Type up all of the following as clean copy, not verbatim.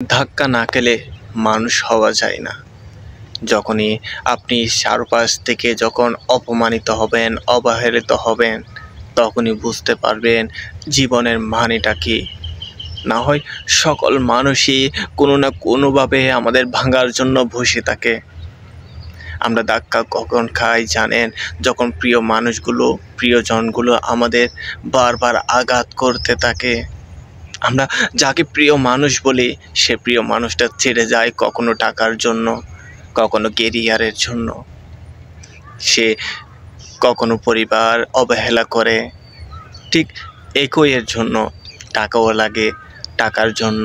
ধাক্কা না খেলে মানুষ হওয়া যায় না। যখনই আপনি চারপাশ থেকে যখন অপমানিত হবেন, অবহেলিত হবেন, তখনই বুঝতে পারবেন জীবনের মানেটা কী। না হয় সকল মানুষই কোনো না কোনোভাবে আমাদের ভাঙার জন্য বসে থাকে। আমরা ধাক্কা কখন খাই জানেন? যখন প্রিয় মানুষগুলো, প্রিয়জনগুলো আমাদের বারবার আঘাত করতে থাকে। আমরা যাকে প্রিয় মানুষ বলি, সে প্রিয় মানুষটা ছেড়ে যায় কখনো টাকার জন্য, কখনো কেরিয়ারের জন্য, সে কখনো পরিবার অবহেলা করে। ঠিক একইয়ের জন্য টাকাও লাগে, টাকার জন্য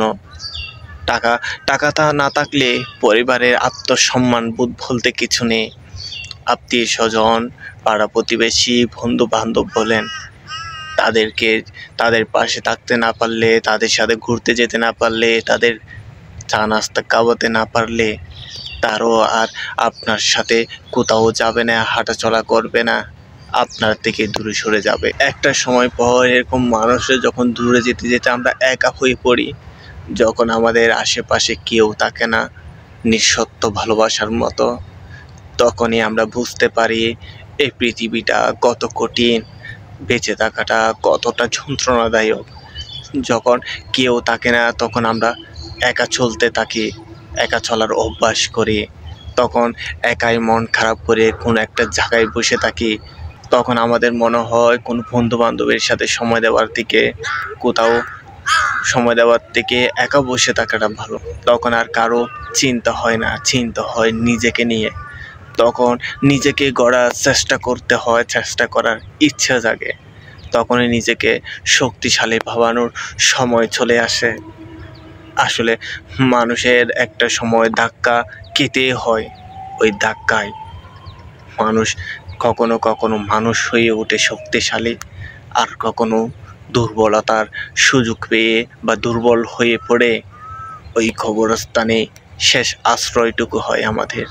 টাকাটা না থাকলে পরিবারের আত্মসম্মান বোধ বলতে কিছু নেই। আত্মীয় স্বজন, পাড়া প্রতিবেশী, বন্ধু বান্ধব বলেন, তাদের পাশে থাকতে না পারলে, তাদের সাথে ঘুরতে যেতে না পারলে, তাদের চা নাস্তা খাওয়াতে না পারলে, তারও আর আপনার সাথে কোথাও যাবে না, হাঁটাচলা করবে না, আপনার থেকে দূরে সরে যাবে। একটা সময় পর এরকম মানুষের যখন দূরে যেতে যেতে আমরা একা হয়ে পড়ি, যখন আমাদের আশেপাশে কেউ থাকে না নিঃশর্ত ভালোবাসার মতো, তখনই আমরা বুঝতে পারি এই পৃথিবীটা কত কঠিন, বেঁচে থাকাটা কতটা যন্ত্রণাদায়ক। যখন কেউ থাকে না তখন আমরা একা চলতে থাকি, একা চলার অভ্যাস করি, তখন একাই মন খারাপ করে কোনো একটা জায়গায় বসে থাকি। তখন আমাদের মনে হয় কোনো বন্ধু বান্ধবের সাথে সময় দেওয়ার থেকে, কোথাও সময় দেওয়ার থেকে একা বসে থাকাটা ভালো। তখন আর কারো চিন্তা হয় না, চিন্তা হয় নিজেকে নিয়ে। তখন নিজেকে গড়ার চেষ্টা করতে হয়, চেষ্টা করার ইচ্ছা জাগে। তখনই নিজেকে শক্তিশালী ভাবানোর সময় চলে আসে। আসলে মানুষের একটা সময় ধাক্কা খেতে হয়, ওই ধাক্কায় মানুষ কখনো কখনো মানুষ হয়ে ওঠে শক্তিশালী, আর কখনো দুর্বলতার সুযোগ পেয়ে বা দুর্বল হয়ে পড়ে ওই কবরস্থানে শেষ আশ্রয়টুকু হয় আমাদের।